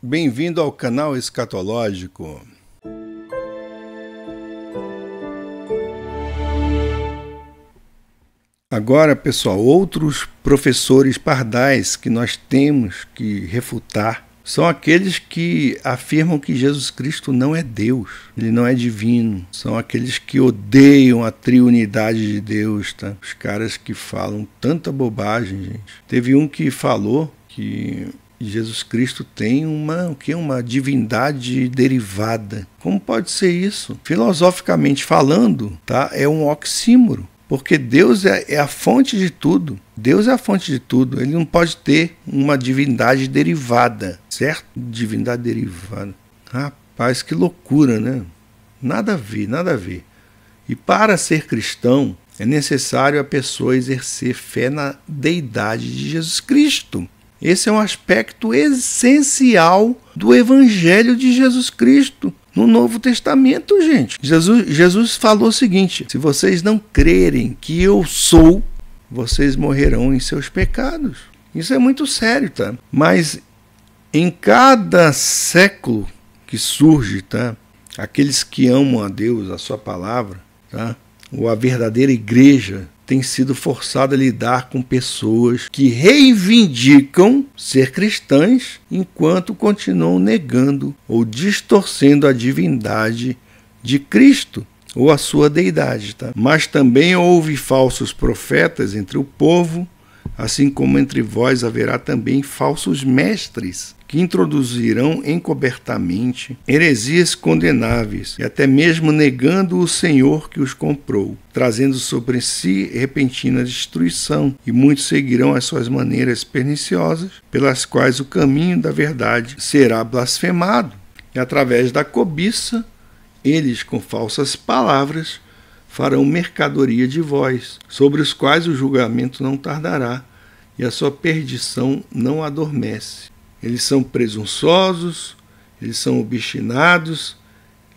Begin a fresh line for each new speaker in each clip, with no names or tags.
Bem-vindo ao canal Escatológico. Agora, pessoal, outros professores pardais que nós temos que refutar são aqueles que afirmam que Jesus Cristo não é Deus, ele não é divino. São aqueles que odeiam a triunidade de Deus, tá? Os caras que falam tanta bobagem, gente. Teve um que falou que Jesus Cristo tem uma divindade derivada. Como pode ser isso? Filosoficamente falando, tá? É um oxímoro. Porque Deus é a fonte de tudo. Deus é a fonte de tudo. Ele não pode ter uma divindade derivada, certo? Divindade derivada. Rapaz, que loucura, né? Nada a ver, nada a ver. E para ser cristão, é necessário a pessoa exercer fé na deidade de Jesus Cristo. Esse é um aspecto essencial do Evangelho de Jesus Cristo. No Novo Testamento, gente, Jesus falou o seguinte: se vocês não crerem que eu sou, vocês morrerão em seus pecados. Isso é muito sério, tá? Mas em cada século que surge, tá? Aqueles que amam a Deus, a sua palavra, tá? Ou a verdadeira igreja, tem sido forçado a lidar com pessoas que reivindicam ser cristãs enquanto continuam negando ou distorcendo a divindade de Cristo ou a sua deidade. Tá? Mas também houve falsos profetas entre o povo, assim como entre vós haverá também falsos mestres, que introduzirão encobertamente heresias condenáveis, e até mesmo negando o Senhor que os comprou, trazendo sobre si repentina destruição, e muitos seguirão as suas maneiras perniciosas, pelas quais o caminho da verdade será blasfemado, e através da cobiça, eles com falsas palavras farão mercadoria de vós, sobre os quais o julgamento não tardará, e a sua perdição não adormece. Eles são presunçosos, eles são obstinados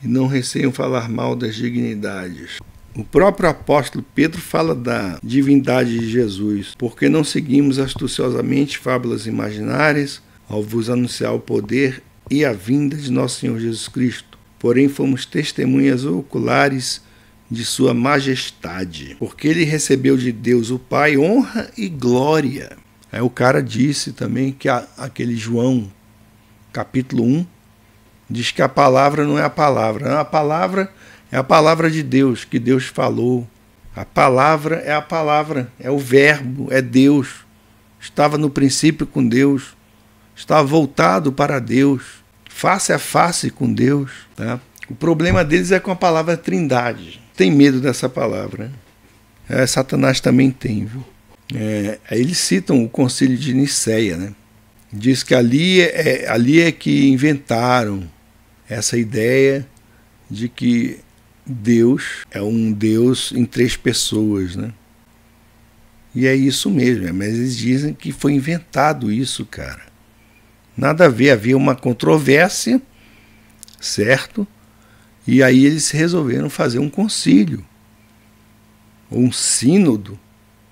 e não receiam falar mal das dignidades. O próprio apóstolo Pedro fala da divindade de Jesus, porque não seguimos astuciosamente fábulas imaginárias ao vos anunciar o poder e a vinda de nosso Senhor Jesus Cristo. Porém, fomos testemunhas oculares de sua majestade, porque ele recebeu de Deus o Pai honra e glória. Aí o cara disse também que aquele João, capítulo 1, diz que a palavra não é a palavra. A palavra é a palavra de Deus, que Deus falou. A palavra, é o verbo, é Deus. Estava no princípio com Deus, estava voltado para Deus, face a face com Deus. Tá? O problema deles é com a palavra trindade. Tem medo dessa palavra. Né? Satanás também tem, viu? Eles citam o Concílio de Nicéia, né? Diz que ali é que inventaram essa ideia de que Deus é um Deus em três pessoas, né? E é isso mesmo, mas eles dizem que foi inventado isso, cara. Nada a ver, havia uma controvérsia, certo? E aí eles resolveram fazer um concílio, ou um sínodo,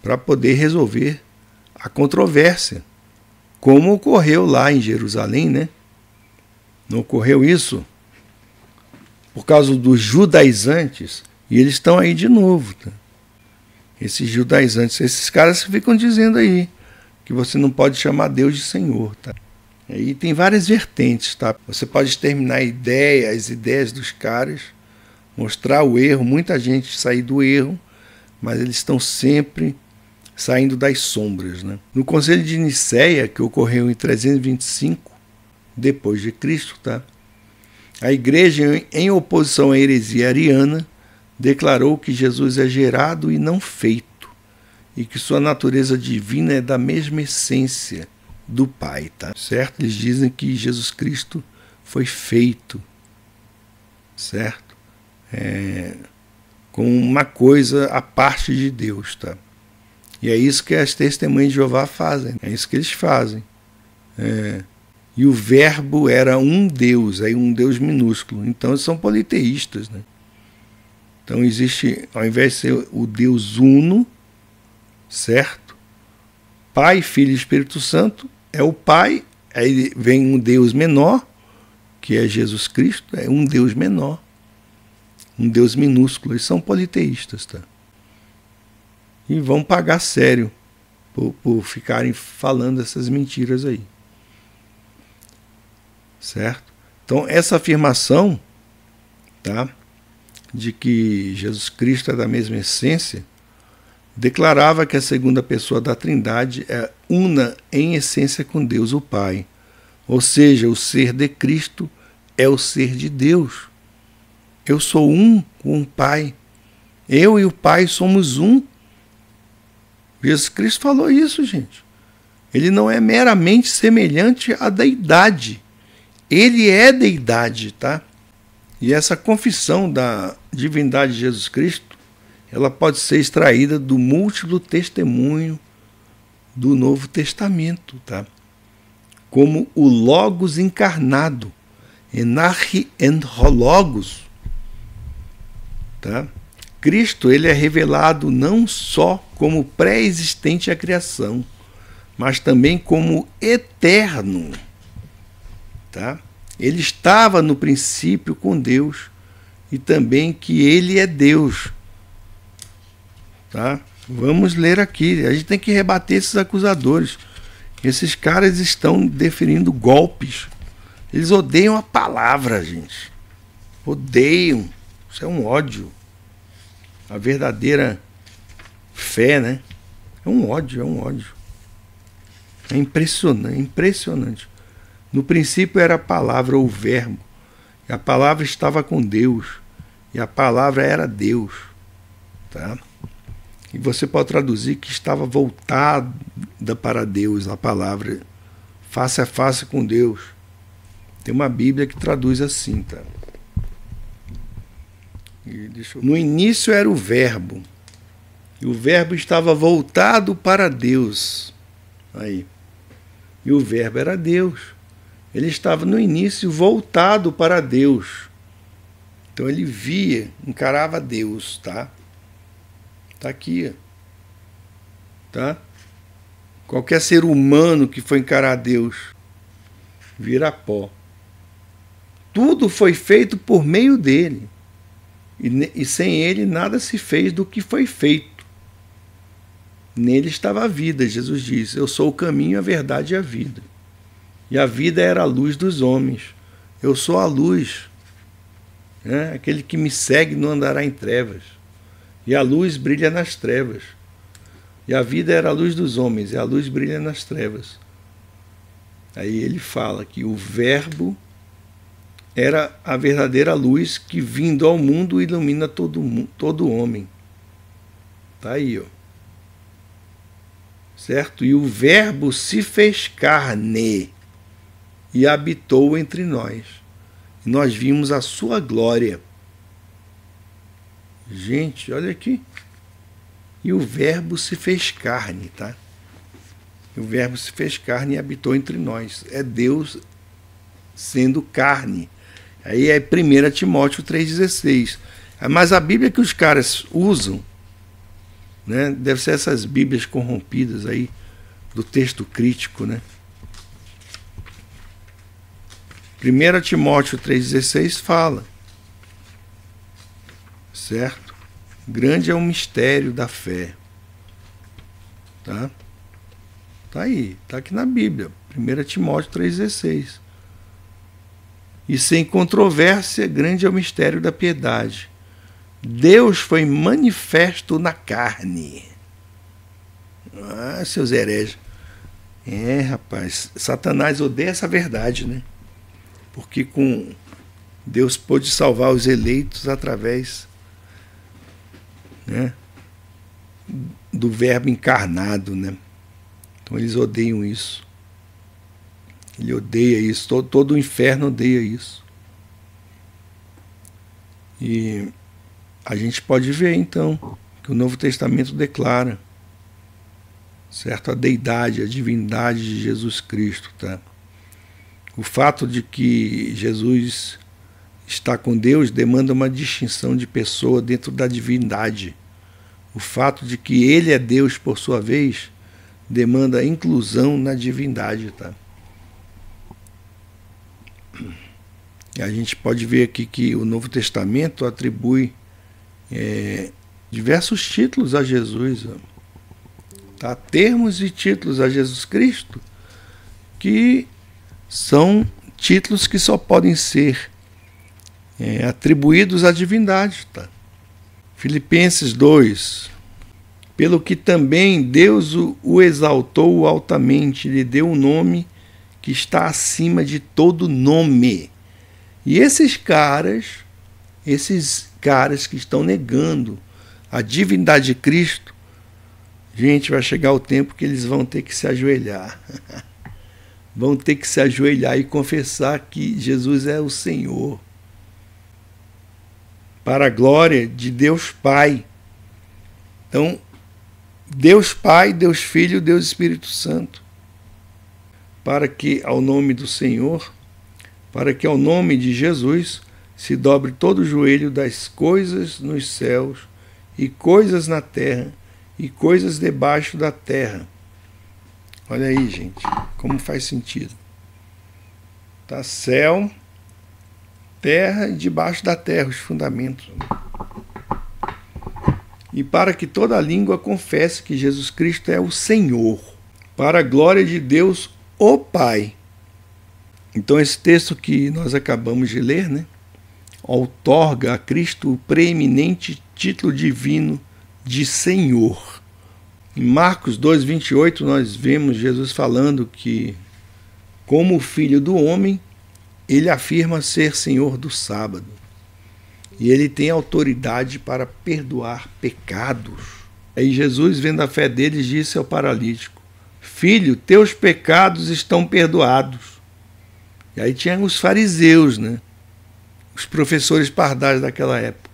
para poder resolver a controvérsia, como ocorreu lá em Jerusalém, né? Não ocorreu isso? Por causa dos judaizantes, e eles estão aí de novo, tá? Esses judaizantes, esses caras ficam dizendo aí que você não pode chamar Deus de Senhor, tá? E tem várias vertentes, tá? Você pode exterminar as ideias dos caras, mostrar o erro, muita gente sair do erro, mas eles estão sempre saindo das sombras, né? No Concílio de Nicéia, que ocorreu em 325 depois de Cristo, tá? A igreja, em oposição à heresia ariana, declarou que Jesus é gerado e não feito, e que sua natureza divina é da mesma essência do Pai, tá? Certo? Eles dizem que Jesus Cristo foi feito, certo? Com uma coisa à parte de Deus, tá? E é isso que as testemunhas de Jeová fazem, é isso que eles fazem. E o verbo era um Deus, aí um Deus minúsculo. Então eles são politeístas, né? Então existe, ao invés de ser o Deus uno, certo? Pai, Filho e Espírito Santo, é o Pai, Aí vem um Deus menor, que é Jesus Cristo, é um Deus menor, um Deus minúsculo. Eles são politeístas, tá? E vão pagar sério por ficarem falando essas mentiras aí. Certo? Então, essa afirmação, tá, de que Jesus Cristo é da mesma essência, declarava que a segunda pessoa da Trindade é una em essência com Deus, o Pai. Ou seja, o ser de Cristo é o ser de Deus. Eu sou um com o Pai. Eu e o Pai somos um. Jesus Cristo falou isso, gente. Ele não é meramente semelhante à deidade. Ele é deidade, tá? E essa confissão da divindade de Jesus Cristo, ela pode ser extraída do múltiplo testemunho do Novo Testamento, tá? Como o Logos encarnado, Enarchi en Logos, tá? Cristo, ele é revelado não só como pré-existente à criação, mas também como eterno, tá? Ele estava no princípio com Deus e também que ele é Deus, tá? Vamos ler aqui, a gente tem que rebater esses acusadores. Esses caras estão deferindo golpes. Eles odeiam a palavra, gente. Odeiam. Isso é um ódio. A verdadeira fé, né? É um ódio, é um ódio. É impressionante, impressionante. No princípio era a palavra, o verbo. E a palavra estava com Deus. E a palavra era Deus. Tá? E você pode traduzir que estava voltada para Deus, a palavra. Face a face com Deus. Tem uma Bíblia que traduz assim, tá? No início era o verbo. E o verbo estava voltado para Deus. Aí. E o verbo era Deus. Ele estava no início voltado para Deus. Então ele via, encarava Deus, tá? Tá aqui, tá? Qualquer ser humano que for encarar Deus vira pó. Tudo foi feito por meio dele. E sem ele nada se fez do que foi feito. Nele estava a vida, Jesus disse: eu sou o caminho, a verdade e a vida. E a vida era a luz dos homens. Eu sou a luz. Né? Aquele que me segue não andará em trevas. E a luz brilha nas trevas. E a vida era a luz dos homens, e a luz brilha nas trevas. Aí ele fala que o verbo era a verdadeira luz que, vindo ao mundo, ilumina todo homem. Está aí, ó. Certo? E o verbo se fez carne e habitou entre nós. E nós vimos a sua glória. Gente, olha aqui. E o verbo se fez carne, tá? E o verbo se fez carne e habitou entre nós. É Deus sendo carne. Aí é 1 Timóteo 3,16. Mas a Bíblia que os caras usam, né, deve ser essas Bíblias corrompidas aí, do texto crítico, né? 1 Timóteo 3,16 fala, certo? Grande é o mistério da fé. Tá? Tá aí, tá aqui na Bíblia, 1 Timóteo 3,16. E sem controvérsia, grande é o mistério da piedade. Deus foi manifesto na carne. Ah, seus hereges. É, rapaz, Satanás odeia essa verdade, né? Porque com Deus pôde salvar os eleitos através, né, do verbo encarnado, né? Então eles odeiam isso. Ele odeia isso, todo o inferno odeia isso. E a gente pode ver, então, que o Novo Testamento declara, certo? A deidade, a divindade de Jesus Cristo, tá? O fato de que Jesus está com Deus demanda uma distinção de pessoa dentro da divindade. O fato de que ele é Deus, por sua vez, demanda inclusão na divindade, tá? A gente pode ver aqui que o Novo Testamento atribui diversos títulos a Jesus, tá? Termos e títulos a Jesus Cristo, que são títulos que só podem ser atribuídos à divindade. Tá? Filipenses 2. Pelo que também Deus o exaltou altamente, lhe deu um nome que está acima de todo nome. E esses caras que estão negando a divindade de Cristo, gente, vai chegar o tempo que eles vão ter que se ajoelhar. Vão ter que se ajoelhar e confessar que Jesus é o Senhor. Para a glória de Deus Pai. Então, Deus Pai, Deus Filho, Deus Espírito Santo. Para que ao nome do Senhor, para que ao nome de Jesus se dobre todo o joelho das coisas nos céus e coisas na terra e coisas debaixo da terra. Olha aí, gente, como faz sentido. Tá, céu, terra e debaixo da terra, os fundamentos. E para que toda língua confesse que Jesus Cristo é o Senhor, para a glória de Deus, o Pai. Então esse texto que nós acabamos de ler, né, outorga a Cristo o preeminente título divino de Senhor. Em Marcos 2,28 nós vemos Jesus falando que, como o Filho do Homem, ele afirma ser Senhor do sábado. E ele tem autoridade para perdoar pecados. Aí Jesus, vendo a fé deles, disse ao paralítico: Filho, teus pecados estão perdoados. E aí tinha os fariseus, né? Os professores pardais daquela época.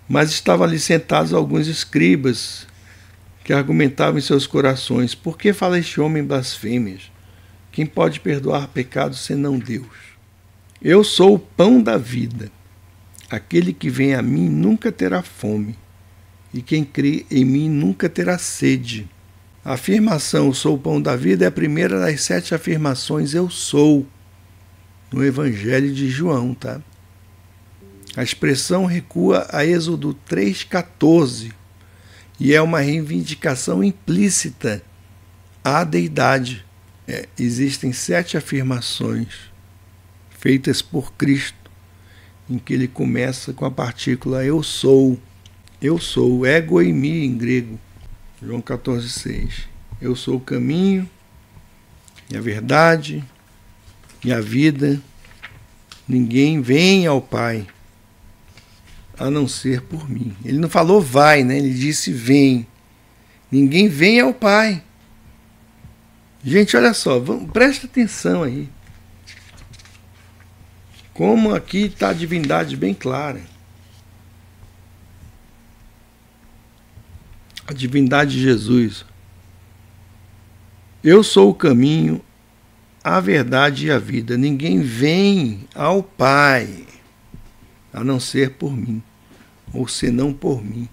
Mas estavam ali sentados alguns escribas que argumentavam em seus corações: por que fala este homem blasfêmias? Quem pode perdoar pecados senão Deus? Eu sou o pão da vida. Aquele que vem a mim nunca terá fome, e quem crê em mim nunca terá sede. A afirmação, eu sou o pão da vida, é a primeira das 7 afirmações, eu sou, no Evangelho de João, tá? A expressão recua a Êxodo 3,14 e é uma reivindicação implícita à deidade. Existem 7 afirmações feitas por Cristo, em que ele começa com a partícula eu sou, ego eimi em grego, João 14,6. Eu sou o caminho, e a verdade, e a vida. Ninguém vem ao Pai a não ser por mim. Ele não falou vai, né? Ele disse vem. Ninguém vem ao Pai. Gente, olha só, presta atenção aí. Como aqui está a divindade bem clara. A divindade de Jesus. Eu sou o caminho, a verdade e a vida. Ninguém vem ao Pai a não ser por mim, ou senão por mim.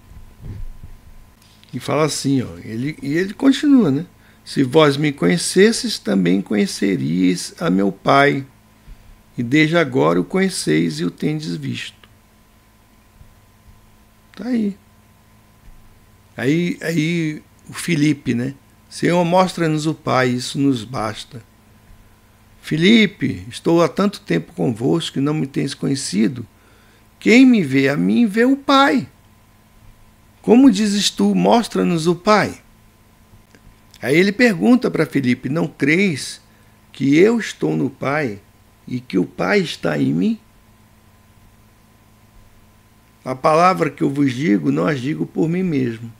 E fala assim, ó, ele continua, né? Se vós me conhecesses, também conheceríeis a meu Pai, e desde agora o conheceis e o tendes visto. Tá aí. Aí o Filipe, né? Senhor, mostra-nos o Pai, isso nos basta. Filipe, estou há tanto tempo convosco e não me tens conhecido. Quem me vê a mim, vê o Pai. Como dizes tu, mostra-nos o Pai? Aí ele pergunta para Filipe, não creis que eu estou no Pai e que o Pai está em mim? A palavra que eu vos digo, não as digo por mim mesmo,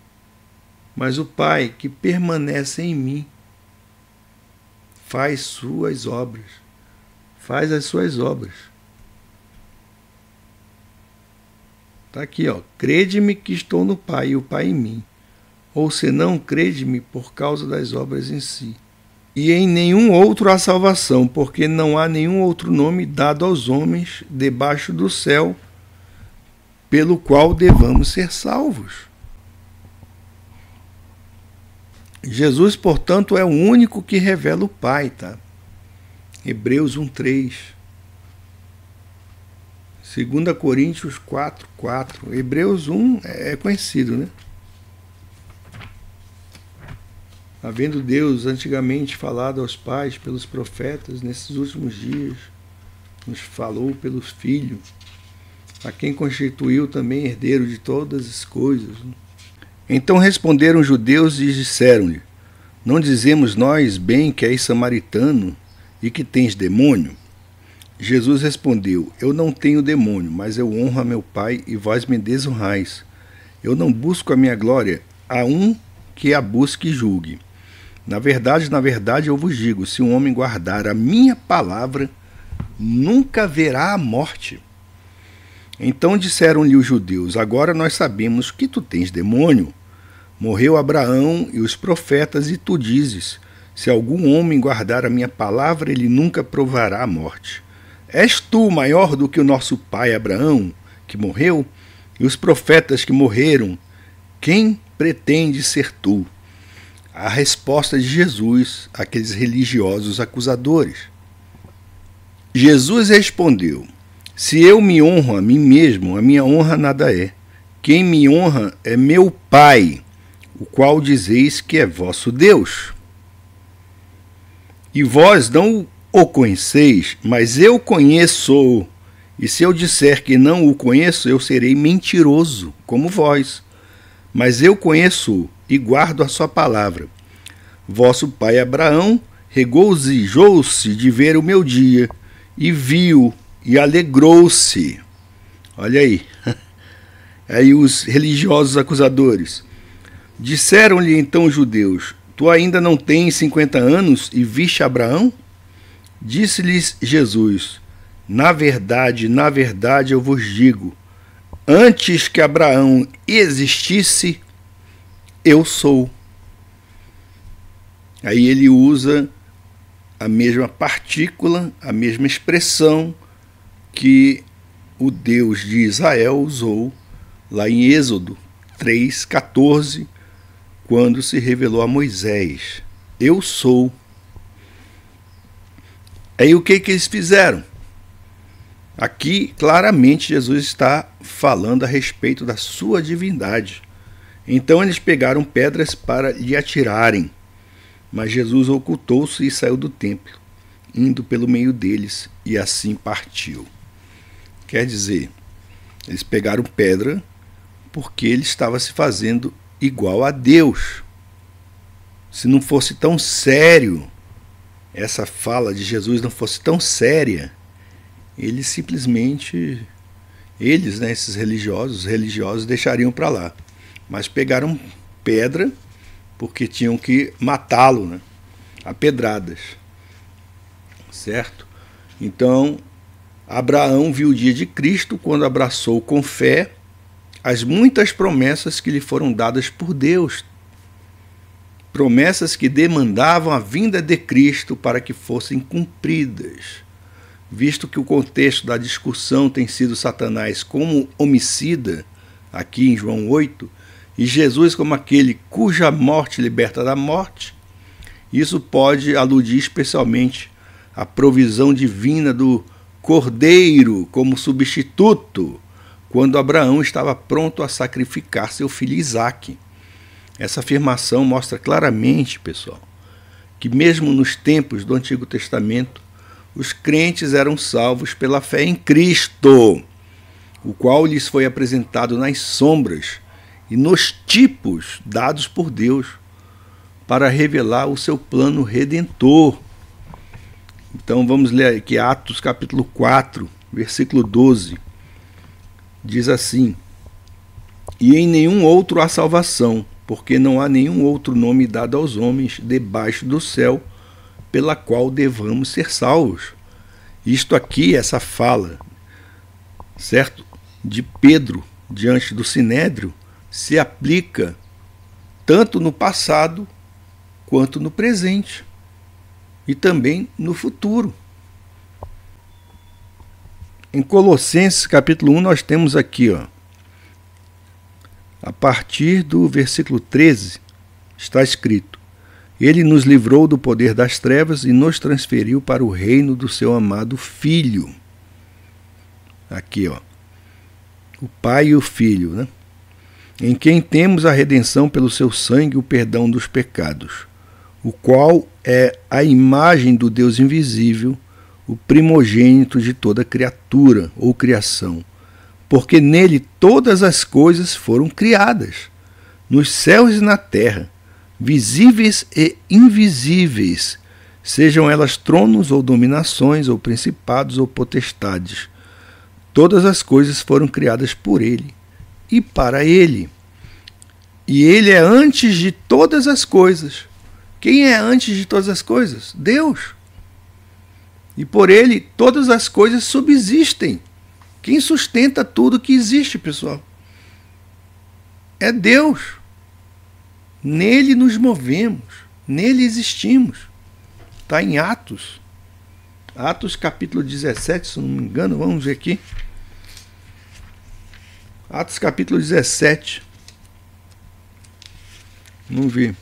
mas o Pai que permanece em mim faz suas obras, faz as suas obras. Está aqui, ó, crede-me que estou no Pai e o Pai em mim, ou senão crede-me por causa das obras em si. E em nenhum outro há salvação, porque não há nenhum outro nome dado aos homens debaixo do céu, pelo qual devamos ser salvos. Jesus, portanto, é o único que revela o Pai, tá? Hebreus 1:3. 2 Coríntios 4:4. Hebreus 1 é conhecido, né? Havendo Deus antigamente falado aos pais pelos profetas, nesses últimos dias nos falou pelo Filho, a quem constituiu também herdeiro de todas as coisas. Então responderam os judeus e disseram-lhe: não dizemos nós bem que és samaritano e que tens demônio? Jesus respondeu: eu não tenho demônio, mas eu honro a meu Pai e vós me desonrais. Eu não busco a minha glória, há um que a busque e julgue. Na verdade, eu vos digo, se um homem guardar a minha palavra, nunca verá a morte. Então disseram-lhe os judeus: agora nós sabemos que tu tens demônio. Morreu Abraão e os profetas, e tu dizes: se algum homem guardar a minha palavra, ele nunca provará a morte. És tu maior do que o nosso pai Abraão, que morreu, e os profetas que morreram? Quem pretende ser tu? A resposta de Jesus àqueles religiosos acusadores. Jesus respondeu: se eu me honro a mim mesmo, a minha honra nada é. Quem me honra é meu Pai, o qual dizeis que é vosso Deus. E vós não o conheceis, mas eu conheço. E se eu disser que não o conheço, eu serei mentiroso, como vós. Mas eu conheço e guardo a sua palavra. Vosso pai Abraão regozijou-se de ver o meu dia, e viu e alegrou-se. Olha aí. Aí os religiosos acusadores. Disseram-lhe então os judeus: tu ainda não tens 50 anos e viste Abraão? Disse-lhes Jesus: na verdade, eu vos digo, antes que Abraão existisse, eu sou. Aí ele usa a mesma partícula, a mesma expressão que o Deus de Israel usou lá em Êxodo 3:14, quando se revelou a Moisés: eu sou. Aí o que eles fizeram? Aqui, claramente, Jesus está falando a respeito da sua divindade. Então eles pegaram pedras para lhe atirarem, mas Jesus ocultou-se e saiu do templo, indo pelo meio deles, e assim partiu. Quer dizer, eles pegaram pedra porque ele estava se fazendo igual a Deus. Se não fosse tão sério, essa fala de Jesus não fosse tão séria, eles simplesmente, esses religiosos deixariam para lá. Mas pegaram pedra porque tinham que matá-lo, né, a pedradas. Certo? Então, Abraão viu o dia de Cristo quando abraçou com fé as muitas promessas que lhe foram dadas por Deus. Promessas que demandavam a vinda de Cristo para que fossem cumpridas. Visto que o contexto da discussão tem sido Satanás como homicida, aqui em João 8, e Jesus como aquele cuja morte liberta da morte, isso pode aludir especialmente à provisão divina do Cordeiro como substituto, quando Abraão estava pronto a sacrificar seu filho Isaque. Essa afirmação mostra claramente, pessoal, que mesmo nos tempos do Antigo Testamento, os crentes eram salvos pela fé em Cristo, o qual lhes foi apresentado nas sombras e nos tipos dados por Deus para revelar o seu plano redentor. Então vamos ler aqui Atos capítulo 4, versículo 12. Diz assim: e em nenhum outro há salvação, porque não há nenhum outro nome dado aos homens debaixo do céu pela qual devamos ser salvos. Isto aqui, essa fala, certo, de Pedro diante do Sinédrio, se aplica tanto no passado quanto no presente e também no futuro. Em Colossenses capítulo 1 nós temos aqui, a partir do versículo 13, está escrito: Ele nos livrou do poder das trevas e nos transferiu para o reino do seu amado Filho. Aqui, ó. O Pai e o Filho, né? Em quem temos a redenção pelo seu sangue e o perdão dos pecados, o qual é a imagem do Deus invisível, o primogênito de toda criatura ou criação, porque nele todas as coisas foram criadas, nos céus e na terra, visíveis e invisíveis, sejam elas tronos ou dominações, ou principados ou potestades. Todas as coisas foram criadas por ele e para ele. E ele é antes de todas as coisas. Quem é antes de todas as coisas? Deus. E por ele todas as coisas subsistem. Quem sustenta tudo que existe, pessoal? É Deus. Nele nos movemos, nele existimos. Está em Atos. Atos capítulo 17, se não me engano, vamos ver aqui. Atos capítulo 17. Vamos ver.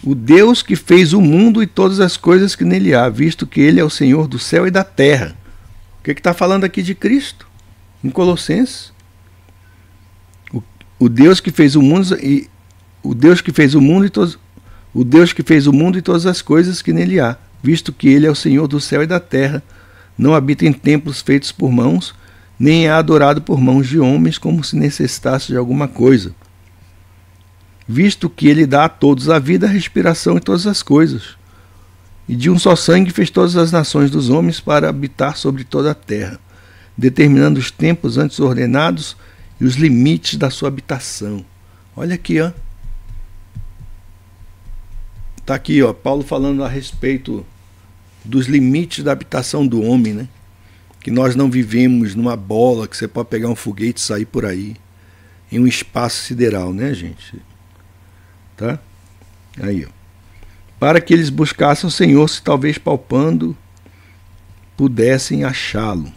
O Deus que fez o mundo e todas as coisas que nele há, visto que ele é o Senhor do céu e da terra. O que está falando aqui de Cristo? Em Colossenses. O Deus que fez o mundo e todas as coisas que nele há, visto que ele é o Senhor do céu e da terra, não habita em templos feitos por mãos, nem é adorado por mãos de homens como se necessitasse de alguma coisa. Visto que ele dá a todos a vida, a respiração e todas as coisas. E de um só sangue fez todas as nações dos homens para habitar sobre toda a terra, determinando os tempos antes ordenados e os limites da sua habitação. Olha aqui, ó. Está aqui, ó, Paulo falando a respeito dos limites da habitação do homem, né? Que nós não vivemos numa bola que você pode pegar um foguete e sair por aí, em um espaço sideral, né, gente? Tá? Aí, ó. Para que eles buscassem o Senhor, se talvez palpando pudessem achá-lo.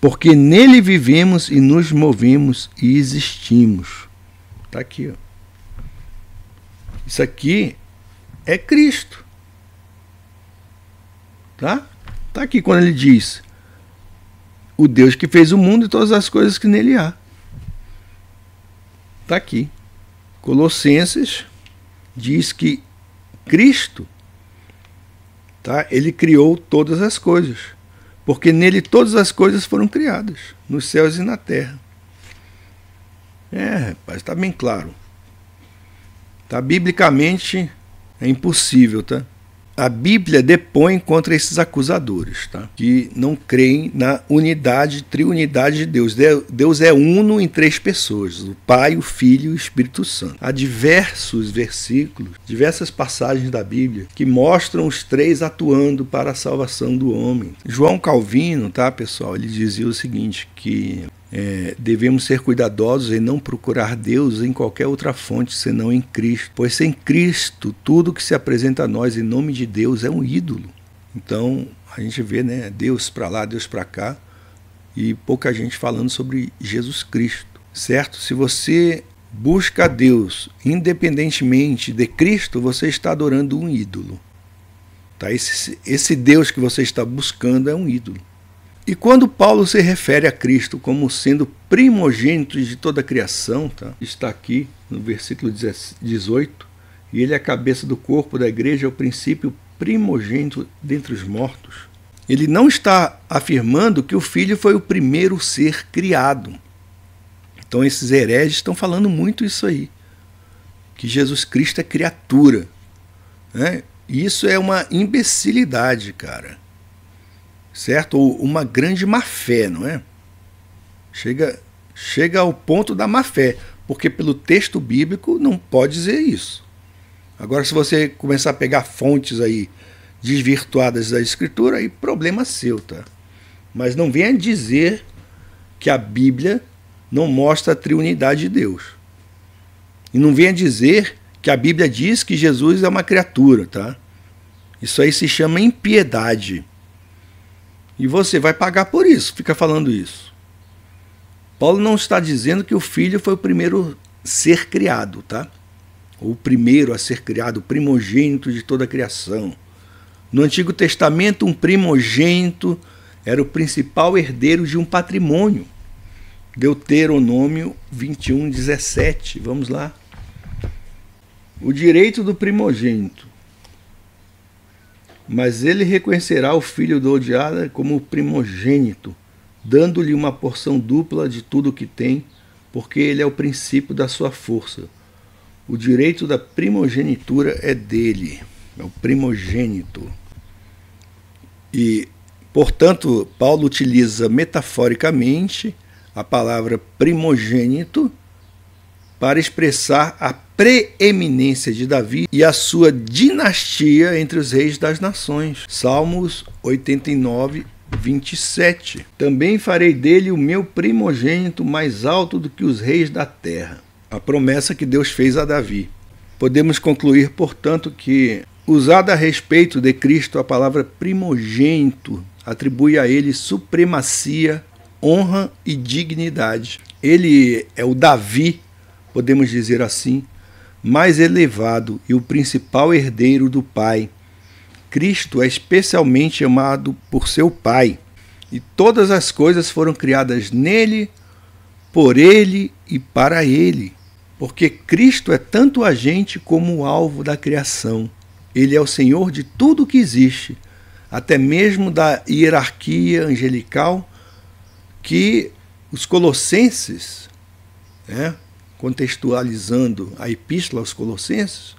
Porque nele vivemos e nos movemos e existimos. Está aqui, ó. Isso aqui é Cristo. Tá? Está aqui quando ele diz: o Deus que fez o mundo e todas as coisas que nele há. Está aqui. Colossenses diz que Cristo, tá? Ele criou todas as coisas. Porque nele todas as coisas foram criadas, nos céus e na terra. Rapaz, está bem claro. Tá? Biblicamente é impossível, tá? A Bíblia depõe contra esses acusadores, tá? Que não creem na unidade, triunidade de Deus. Deus é uno em 3 pessoas, o Pai, o Filho e o Espírito Santo. Há diversos versículos, diversas passagens da Bíblia que mostram os 3 atuando para a salvação do homem. João Calvino, tá, pessoal, ele dizia o seguinte, que devemos ser cuidadosos em não procurar Deus em qualquer outra fonte senão em Cristo, pois sem Cristo tudo que se apresenta a nós em nome de Deus é um ídolo. Então a gente vê, né, Deus para lá, Deus para cá, e pouca gente falando sobre Jesus Cristo, certo? Se você busca a Deus independentemente de Cristo, você está adorando um ídolo, tá? Esse Deus que você está buscando é um ídolo. E quando Paulo se refere a Cristo como sendo primogênito de toda a criação, tá? Está aqui no versículo 18, e ele é a cabeça do corpo da igreja, é o princípio primogênito dentre os mortos. Ele não está afirmando que o Filho foi o primeiro ser criado. Então esses hereges estão falando muito isso aí, que Jesus Cristo é criatura, né? E isso é uma imbecilidade, cara. Certo? Ou uma grande má-fé, não é? Chega ao ponto da má-fé, porque pelo texto bíblico não pode dizer isso. Agora, se você começar a pegar fontes aí desvirtuadas da Escritura, aí problema seu, tá? Mas não venha dizer que a Bíblia não mostra a triunidade de Deus. E não venha dizer que a Bíblia diz que Jesus é uma criatura, tá? Isso aí se chama impiedade. E você vai pagar por isso, fica falando isso. Paulo não está dizendo que o Filho foi o primeiro ser criado, tá? ou o primeiro a ser criado, o primogênito de toda a criação. No Antigo Testamento, um primogênito era o principal herdeiro de um patrimônio. Deuteronômio 21:17. Vamos lá. O direito do primogênito. Mas ele reconhecerá o filho do odiado como primogênito, dando-lhe uma porção dupla de tudo o que tem, porque ele é o princípio da sua força. O direito da primogenitura é dele, é o primogênito. E, portanto, Paulo utiliza metaforicamente a palavra primogênito para expressar a preeminência de Davi e a sua dinastia entre os reis das nações. Salmos 89:27. Também farei dele o meu primogênito mais alto do que os reis da terra. A promessa que Deus fez a Davi. Podemos concluir, portanto, que, usada a respeito de Cristo, a palavra primogênito atribui a ele supremacia, honra e dignidade. Ele é o Davi, podemos dizer assim, mais elevado e o principal herdeiro do Pai. Cristo é especialmente amado por seu Pai, e todas as coisas foram criadas nele, por ele e para ele, porque Cristo é tanto a gente como o alvo da criação. Ele é o Senhor de tudo que existe, até mesmo da hierarquia angelical que os colossenses, contextualizando a epístola aos Colossenses,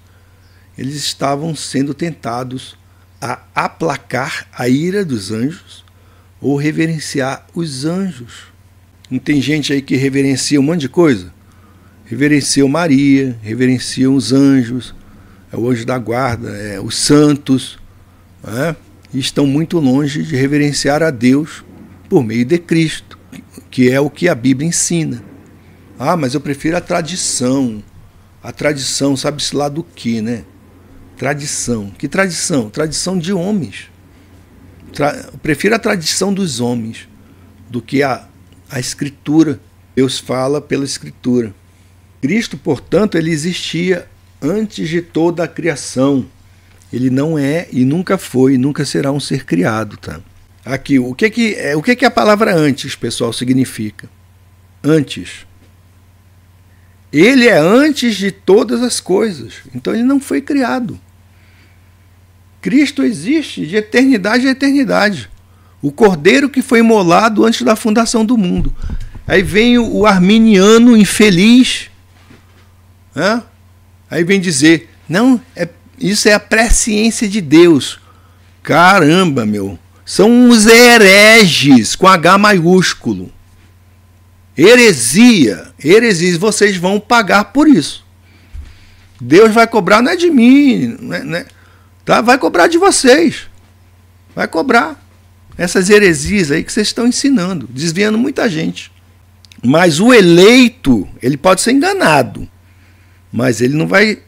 eles estavam sendo tentados a aplacar a ira dos anjos ou reverenciar os anjos. Não tem gente aí que reverencia um monte de coisa? Reverenciam Maria, reverenciam os anjos, o anjo da guarda, os santos, e estão muito longe de reverenciar a Deus por meio de Cristo, que é o que a Bíblia ensina. Ah, mas eu prefiro a tradição. A tradição, sabe-se lá do que, né? Tradição. Que tradição? Tradição de homens. Eu prefiro a tradição dos homens do que a Escritura. Deus fala pela Escritura. Cristo, portanto, ele existia antes de toda a criação. Ele não é e nunca foi e nunca será um ser criado, tá? Aqui, o que a palavra antes, pessoal, significa? Antes. Ele é antes de todas as coisas. Então ele não foi criado. Cristo existe de eternidade a eternidade. O Cordeiro que foi imolado antes da fundação do mundo. Aí vem o arminiano infeliz. Aí vem dizer, não, isso é a presciência de Deus. Caramba, meu. São os hereges com H maiúsculo. Heresia, vocês vão pagar por isso. Deus vai cobrar, não é de mim, tá? Vai cobrar de vocês. Vai cobrar essas heresias aí que vocês estão ensinando, desviando muita gente. Mas o eleito, ele pode ser enganado, mas ele não vai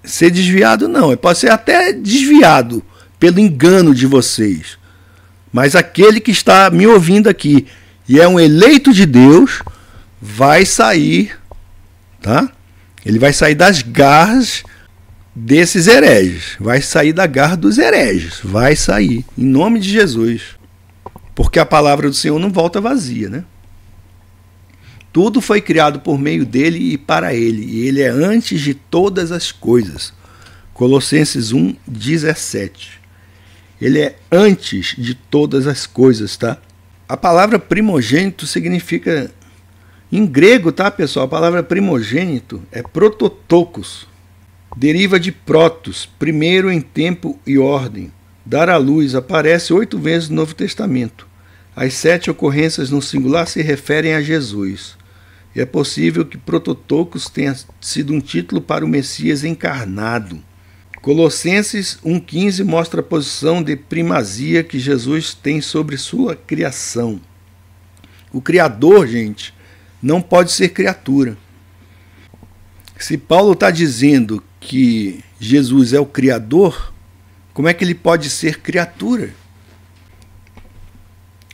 ser desviado, não. Ele pode ser até desviado pelo engano de vocês. Mas aquele que está me ouvindo aqui e é um eleito de Deus, vai sair, tá? Ele vai sair das garras desses hereges, vai sair da garra dos hereges, vai sair, em nome de Jesus. Porque a palavra do Senhor não volta vazia, né? Tudo foi criado por meio dele e para ele, e ele é antes de todas as coisas. Colossenses 1:17. Ele é antes de todas as coisas, tá? A palavra primogênito significa, em grego, tá, pessoal? A palavra primogênito é prototokos. Deriva de protos, primeiro em tempo e ordem. Dar à luz aparece 8 vezes no Novo Testamento. As 7 ocorrências no singular se referem a Jesus. E é possível que prototokos tenha sido um título para o Messias encarnado. Colossenses 1:15 mostra a posição de primazia que Jesus tem sobre sua criação. O Criador, gente, não pode ser criatura. Se Paulo está dizendo que Jesus é o Criador, como é que ele pode ser criatura?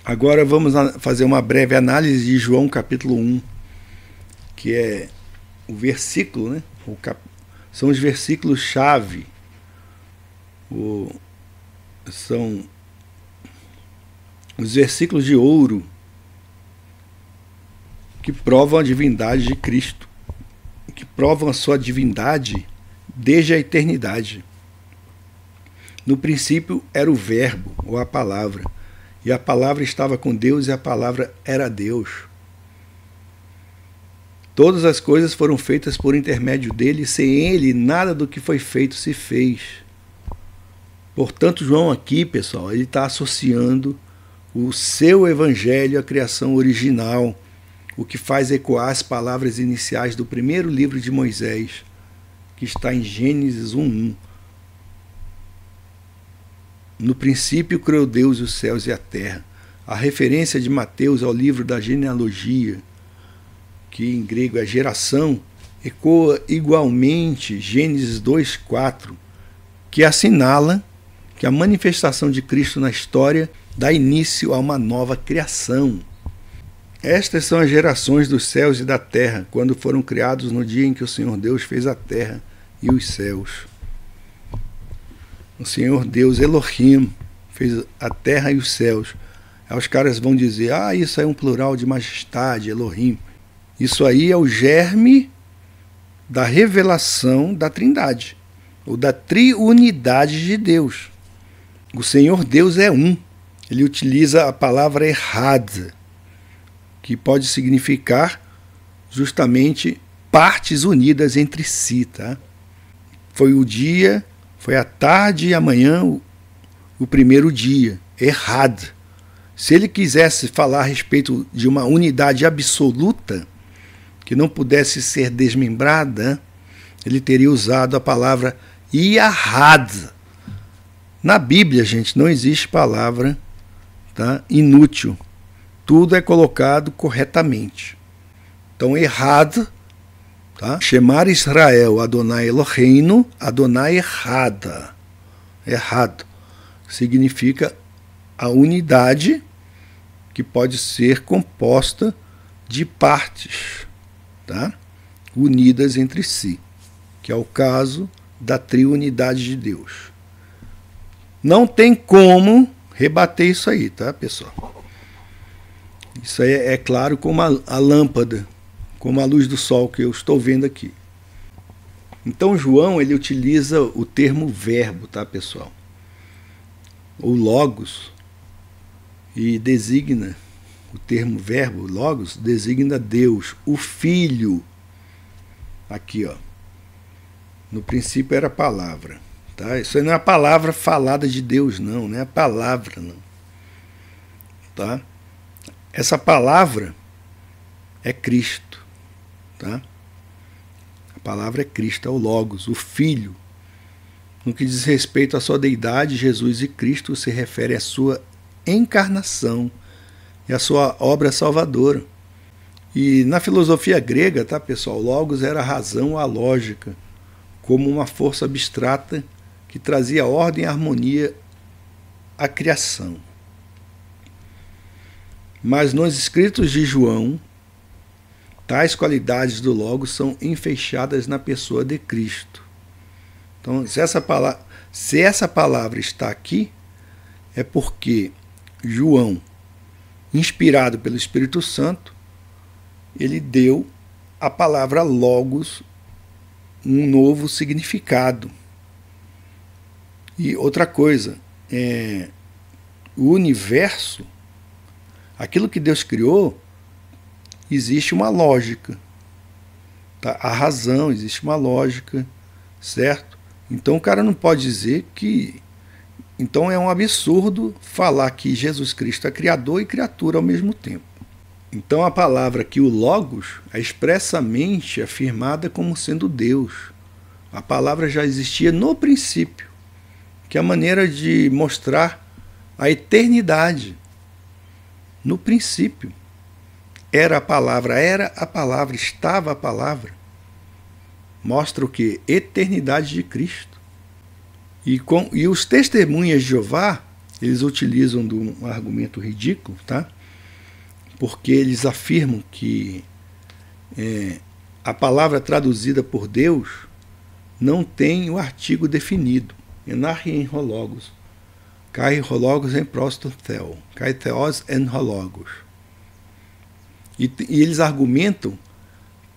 Agora vamos fazer uma breve análise de João capítulo 1, que é o versículo, né? são os versículos-chave, são os versículos de ouro que provam a divindade de Cristo, que provam a sua divindade desde a eternidade. No princípio era o Verbo, ou a palavra, e a palavra estava com Deus e a palavra era Deus. Todas as coisas foram feitas por intermédio dele, e sem ele nada do que foi feito se fez. Portanto, João aqui, pessoal, ele está associando o seu evangelho à criação original, o que faz ecoar as palavras iniciais do primeiro livro de Moisés, que está em Gênesis 1:1. No princípio criou Deus os céus e a terra. A referência de Mateus ao livro da genealogia, que em grego é geração, ecoa igualmente Gênesis 2:4, que assinala que a manifestação de Cristo na história dá início a uma nova criação. Estas são as gerações dos céus e da terra, quando foram criados no dia em que o Senhor Deus fez a terra e os céus. O Senhor Deus, Elohim, fez a terra e os céus. Aí os caras vão dizer, isso é um plural de majestade, Elohim. Isso aí é o germe da revelação da Trindade, ou da triunidade de Deus. O Senhor Deus é um. Ele utiliza a palavra errad, que pode significar justamente partes unidas entre si, tá? Foi o dia, foi a tarde e amanhã o primeiro dia, errad. Se ele quisesse falar a respeito de uma unidade absoluta, que não pudesse ser desmembrada, ele teria usado a palavra iahad. Na Bíblia, gente, não existe palavra, tá, inútil. Tudo é colocado corretamente. Então, errad, tá? Shemar Israel, Adonai Eloheinu, Adonai errada. Errado. Significa a unidade que pode ser composta de partes, tá? Unidas entre si, que é o caso da triunidade de Deus. Não tem como rebater isso aí, tá, pessoal? Isso aí é claro como a lâmpada, como a luz do sol que eu estou vendo aqui. Então João, ele utiliza o termo verbo, tá, pessoal? Ou logos, e designa, o termo verbo, logos, designa Deus, o Filho. Aqui, ó. No princípio era a palavra. Tá? Isso aí não é a palavra falada de Deus, não é a palavra, não. Tá? Essa palavra é Cristo. Tá? A palavra é Cristo, é o Logos, o Filho. No que diz respeito à sua deidade, Jesus e Cristo se refere à sua encarnação e à sua obra salvadora. E na filosofia grega, tá, pessoal, Logos era a razão, a lógica, como uma força abstrata que trazia ordem e harmonia à criação. Mas nos escritos de João, tais qualidades do Logos são enfeixadas na pessoa de Cristo. Então, se essa palavra está aqui, é porque João, inspirado pelo Espírito Santo, ele deu à palavra Logos um novo significado. E outra coisa, o universo, aquilo que Deus criou, existe uma lógica. Tá? A razão, existe uma lógica, certo? Então o cara não pode dizer que... Então é um absurdo falar que Jesus Cristo é criador e criatura ao mesmo tempo. Então a palavra aqui, o Logos, é expressamente afirmada como sendo Deus. A palavra já existia no princípio, que é a maneira de mostrar a eternidade. No princípio, era a palavra, estava a palavra. Mostra o quê? Eternidade de Cristo. E os testemunhas de Jeová, eles utilizam de um argumento ridículo, tá? Porque eles afirmam que a palavra traduzida por Deus não tem o artigo definido. Enarche en ho logos, kai ho logos en proston theo, kai theos en ho logos. E eles argumentam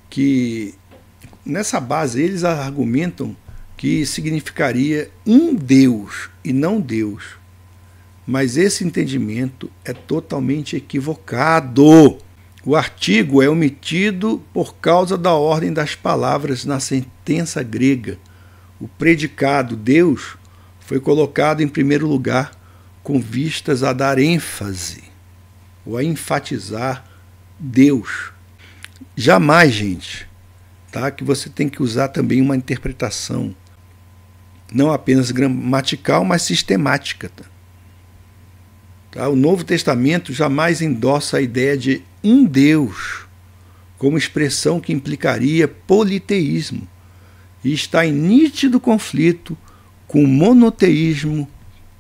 que, nessa base, eles argumentam que significaria um Deus e não Deus. Mas esse entendimento é totalmente equivocado. O artigo é omitido por causa da ordem das palavras na sentença grega. O predicado Deus foi colocado em primeiro lugar com vistas a dar ênfase ou a enfatizar Deus. Jamais, gente, tá? Que você tem que usar também uma interpretação não apenas gramatical, mas sistemática. Tá? O Novo Testamento jamais endossa a ideia de um Deus como expressão que implicaria politeísmo e está em nítido conflito com o monoteísmo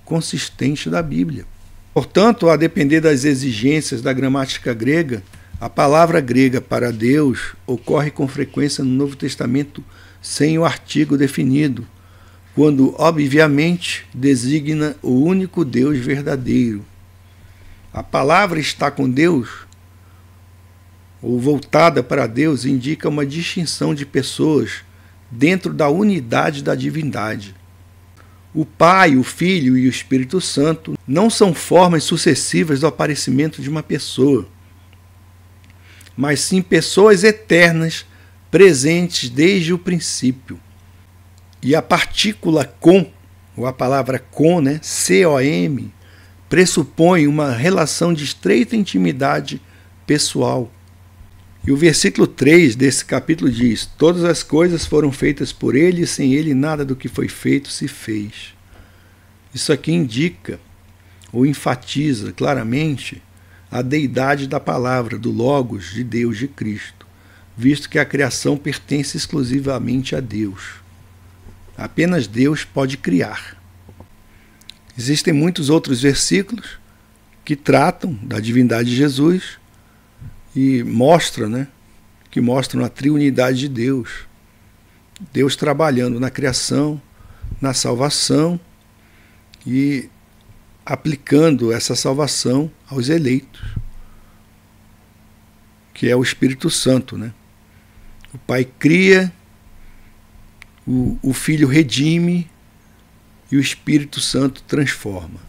consistente da Bíblia. Portanto, a depender das exigências da gramática grega, a palavra grega para Deus ocorre com frequência no Novo Testamento sem o artigo definido, quando, obviamente, designa o único Deus verdadeiro. A palavra está com Deus, ou voltada para Deus, indica uma distinção de pessoas dentro da unidade da divindade. O Pai, o Filho e o Espírito Santo não são formas sucessivas do aparecimento de uma pessoa, mas sim pessoas eternas presentes desde o princípio. E a partícula com, ou a palavra com, né, C-O-M, pressupõe uma relação de estreita intimidade pessoal. E o versículo 3 desse capítulo diz: todas as coisas foram feitas por ele, e sem ele nada do que foi feito se fez. Isso aqui indica, ou enfatiza claramente, a deidade da palavra, do Logos de Deus, de Cristo, visto que a criação pertence exclusivamente a Deus. Apenas Deus pode criar. Existem muitos outros versículos que tratam da divindade de Jesus e mostram a triunidade de Deus. Deus trabalhando na criação, na salvação e aplicando essa salvação aos eleitos, que é o Espírito Santo, né? O Pai cria, o Filho redime e o Espírito Santo transforma.